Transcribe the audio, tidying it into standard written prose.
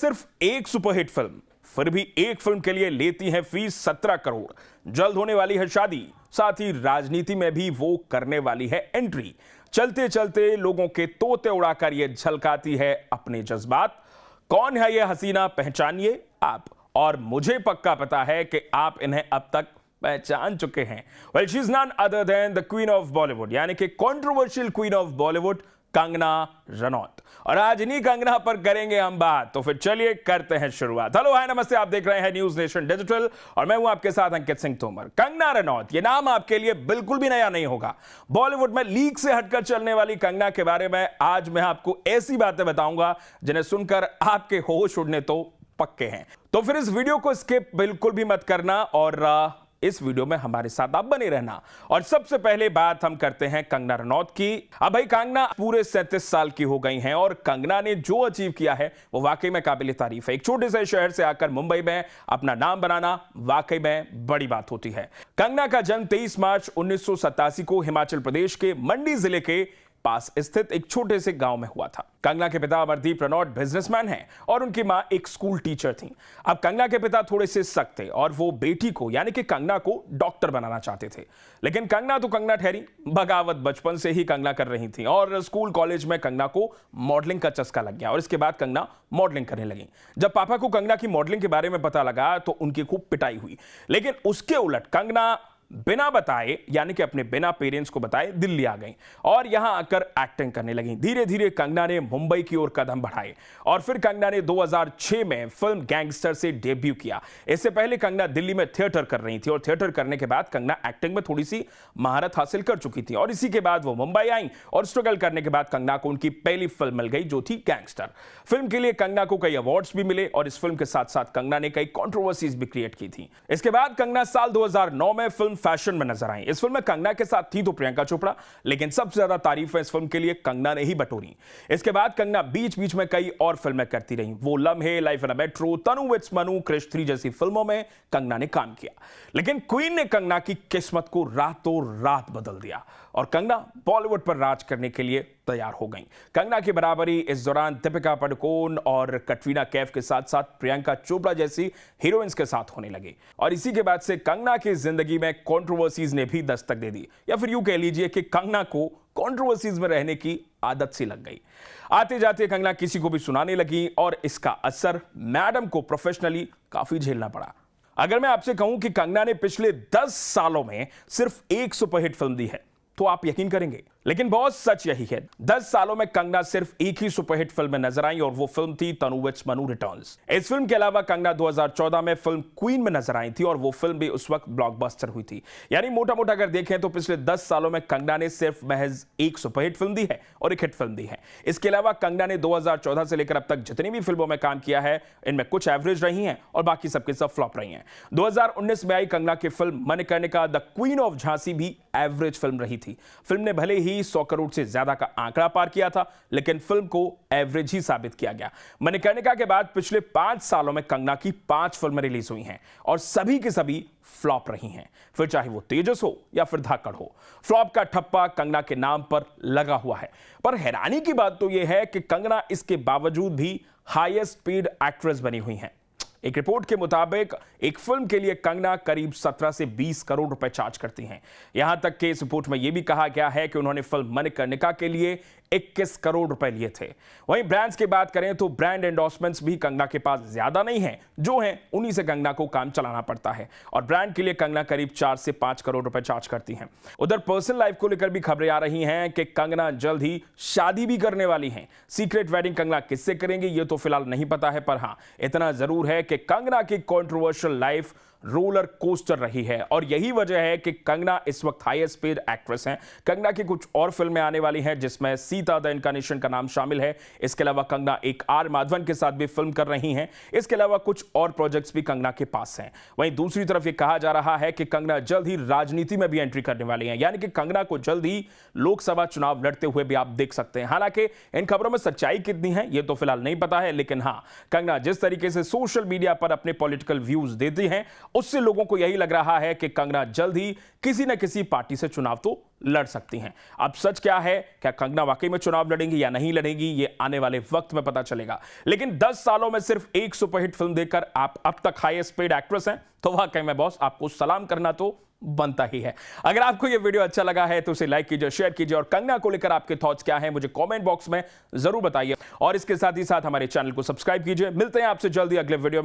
सिर्फ एक superhit film, फिर भी एक फिल्म के लिए लेती है फीस 17 करोड़। जल्द होने वाली है शादी, साथ ही राजनीति में भी वो करने वाली है एंट्री। चलते चलते लोगों के तोते उड़ाकर ये झलकाती है अपने जज्बात। कौन है ये हसीना, पहचानिए आप। और मुझे पक्का पता है कि आप इन्हें अब तक पहचान चुके हैं। Well, she is none other than the queen of Bollywood, यानी कि controversial queen of Bollywood, Kangana Ranaut. और आज इन्हीं कंगना पर करेंगे हम बात, तो फिर चलिए करते हैं शुरुआत। हेलो, हाय, नमस्ते, आप देख रहे हैं न्यूज नेशन डिजिटल और मैं हूं आपके साथ अंकित सिंह तोमर। कंगना रनौत, ये नाम आपके लिए बिल्कुल भी नया नहीं होगा। बॉलीवुड में लीग से हटकर चलने वाली कंगना के बारे में आज मैं आपको ऐसी बातें बताऊंगा जिन्हें सुनकर आपके होश उड़ने तो पक्के हैं। तो फिर इस वीडियो को स्किप बिल्कुल भी मत करना और इस वीडियो में हमारे साथ आप बने रहना। और सबसे पहले बात हम करते हैं कंगना रनौत की। अब भाई, कंगना पूरे 37 साल की हो गई हैं और कंगना ने जो अचीव किया है वो वाकई में काबिल तारीफ है। एक छोटे से शहर से आकर मुंबई में अपना नाम बनाना वाकई में बड़ी बात होती है। कंगना का जन्म 23 मार्च 1987 को हिमाचल प्रदेश के मंडी जिले के पास स्थित एक छोटे से गांव में हुआ था। कंगना के पिता अमरदीप रनौत बिजनेसमैन हैं और उनकी मां एक स्कूल टीचर थीं। अब कंगना के पिता थोड़े से सख्त थे और वो बेटी को यानी कि कंगना को डॉक्टर बनाना चाहते थे। लेकिन कंगना तो कंगना ठहरी, बगावत बचपन से ही कंगना कर रही थी और स्कूल कॉलेज में कंगना को मॉडलिंग का चस्का लग गया और इसके बाद कंगना मॉडलिंग करने लगी। जब पापा को कंगना की मॉडलिंग के बारे में पता लगा तो उनकी खूब पिटाई हुई। लेकिन उसके उलट कंगना बिना बताए, यानी कि अपने बिना पेरेंट्स को बताए, दिल्ली आ गई और यहां आकर एक्टिंग करने लगी। धीरे धीरे कंगना ने मुंबई की ओर कदम बढ़ाए और फिर कंगना ने 2006 में फिल्म गैंगस्टर से डेब्यू किया। इससे पहले कंगना दिल्ली में थिएटर कर रही थी और थिएटर करने के बाद कंगना एक्टिंग में थोड़ी सी महारत हासिल कर चुकी थी और इसी के बाद वो मुंबई आई और स्ट्रगल करने के बाद कंगना को उनकी पहली फिल्म मिल गई जो थी गैंगस्टर। फिल्म के लिए कंगना को कई अवार्ड्स भी मिले और इस फिल्म के साथ साथ कंगना ने कई कंट्रोवर्सीज भी क्रिएट की थी। इसके बाद कंगना साल 2009 में फिल्म फैशन में नजर आई। इस फिल्म में कंगना के साथ थी तो प्रियंका चोपड़ा, लेकिन सबसे ज्यादा तारीफें इस फिल्म के लिए कंगना ने ही बटोरी। इसके बाद कंगना बीच बीच में कई और फिल्में करती रही। वो Lamhe, life in a metro, Tanu weds Manu, Krrish 3 जैसी फिल्मों में कंगना ने काम किया। लेकिन क्वीन ने कंगना की किस्मत को रातों रात बदल दिया और कंगना बॉलीवुड पर राज करने के लिए तैयार हो गई। कंगना की बराबरी इस दौरान दीपिका पादुकोण और कटरीना कैफ के साथ साथ प्रियंका चोपड़ा जैसी हीरोइंस के साथ होने लगी और इसी के बाद से कंगना की जिंदगी में कंट्रोवर्सीज ने भी दस्तक दे दी, या फिर यूं कह लीजिए कि कंगना को कंट्रोवर्सीज में रहने की आदत सी लग गई। आते जाते कंगना किसी को भी सुनाने लगी और इसका असर मैडम को प्रोफेशनली काफी झेलना पड़ा। अगर मैं आपसे कहूं कि कंगना ने पिछले 10 सालों में सिर्फ एक सुपरहिट फिल्म दी है तो आप यकीन करेंगे, लेकिन बहुत सच यही है। 10 सालों में कंगना सिर्फ एक ही सुपरहिट फिल्म में नजर आई और वो फिल्म थी तनु विट्स मनु रिटर्न्स। इस फिल्म के अलावा कंगना 2014 में फिल्म क्वीन में नजर आई थी और वो फिल्म भी उस वक्त ब्लॉकबस्टर हुई थी। यानी मोटा मोटा अगर देखें तो पिछले 10 सालों में कंगना ने सिर्फ महज एक सुपरहिट फिल्म दी है और एक हिट फिल्म दी है। इसके अलावा कंगना ने 2014 से लेकर अब तक जितनी भी फिल्मों में काम किया है इनमें कुछ एवरेज रही हैं और बाकी सबके सब फ्लॉप रही हैं। 2019 में आई कंगना की film Manikarnika the queen of Jhansi भी एवरेज फिल्म रही थी। फिल्म ने भले ही 100 करोड़ से ज्यादा का आंकड़ा पार किया था, लेकिन फिल्म को एवरेज ही साबित किया गया। मणिकर्णिका के बाद पिछले 5 सालों में कंगना की 5 फिल्में रिलीज हुई हैं और सभी की सभी फ्लॉप रही हैं, फिर चाहे वो तेजस हो या फिर धाकड़ हो। फ्लॉप का ठप्पा कंगना के नाम पर लगा हुआ है। पर हैरानी की बात तो यह है कि कंगना इसके बावजूद भी हाईएस्ट पेड एक्ट्रेस बनी हुई हैं। एक रिपोर्ट के मुताबिक एक फिल्म के लिए कंगना करीब 17 से 20 करोड़ रुपए चार्ज करती हैं। यहां तक कि इस रिपोर्ट में यह भी कहा गया है कि उन्होंने फिल्म मणिकर्णिका के लिए 21 करोड़ रुपए लिए थे। वहीं ब्रांड्स की बात करें तो ब्रांड एंडोर्समेंट्स भी कंगना के पास ज्यादा नहीं है, जो है उन्हीं से कंगना को काम चलाना पड़ता है और ब्रांड के लिए कंगना करीब 4 से 5 करोड़ रुपए चार्ज करती हैं। उधर पर्सनल लाइफ को लेकर भी खबरें आ रही हैं कि कंगना जल्द ही शादी भी करने वाली हैं। सीक्रेट वेडिंग कंगना किससे करेंगे ये तो फिलहाल नहीं पता है, पर हां, इतना जरूर है कि कंगना की कंट्रोवर्शियल लाइफ रोलर कोस्टर रही है और यही वजह है कि कंगना इस वक्त हाईएस्ट पेड एक्ट्रेस हैं। कंगना की कुछ और फिल्में आने वाली हैं जिसमें सीता द इनकार्नेशन का नाम शामिल है। इसके अलावा कंगना एक आर माधवन के साथ भी फिल्म कर रही हैं। इसके अलावा कुछ और प्रोजेक्ट्स भी कंगना के पास हैं। वहीं दूसरी तरफ ये कहा जा रहा है कि कंगना जल्द ही राजनीति में भी एंट्री करने वाली हैं, यानी कि कंगना को जल्द ही लोकसभा चुनाव लड़ते हुए भी आप देख सकते हैं। हालांकि इन खबरों में सच्चाई कितनी है ये तो फिलहाल नहीं पता है, लेकिन हाँ, कंगना जिस तरीके से सोशल मीडिया मीडिया पर अपने पॉलिटिकल व्यूज देती हैं, उससे लोगों को यही लग रहा है कि कंगना जल्द ही किसी न किसी पार्टी से चुनाव तो लड़ सकती हैं। अब सच क्या है, क्या कंगना वाकई में चुनाव लड़ेंगी या नहीं लड़ेंगी, ये आने वाले वक्त में पता चलेगा। लेकिन 10 सालों में सिर्फ एक सुपरहिट फिल्म देकर आप अब तक हाईएस्ट पेड एक्ट्रेस हैं, तो वाकई में बॉस आपको सलाम करना तो बनता ही है। अगर आपको यह वीडियो अच्छा लगा है तो उसे लाइक कीजिए, शेयर कीजिए और कंगना को लेकर आपके थॉट्स क्या हैं मुझे कमेंट बॉक्स में जरूर बताइए। और इसके साथ ही साथ हमारे चैनल को सब्सक्राइब कीजिए। मिलते हैं आपसे जल्दी अगले वीडियो में।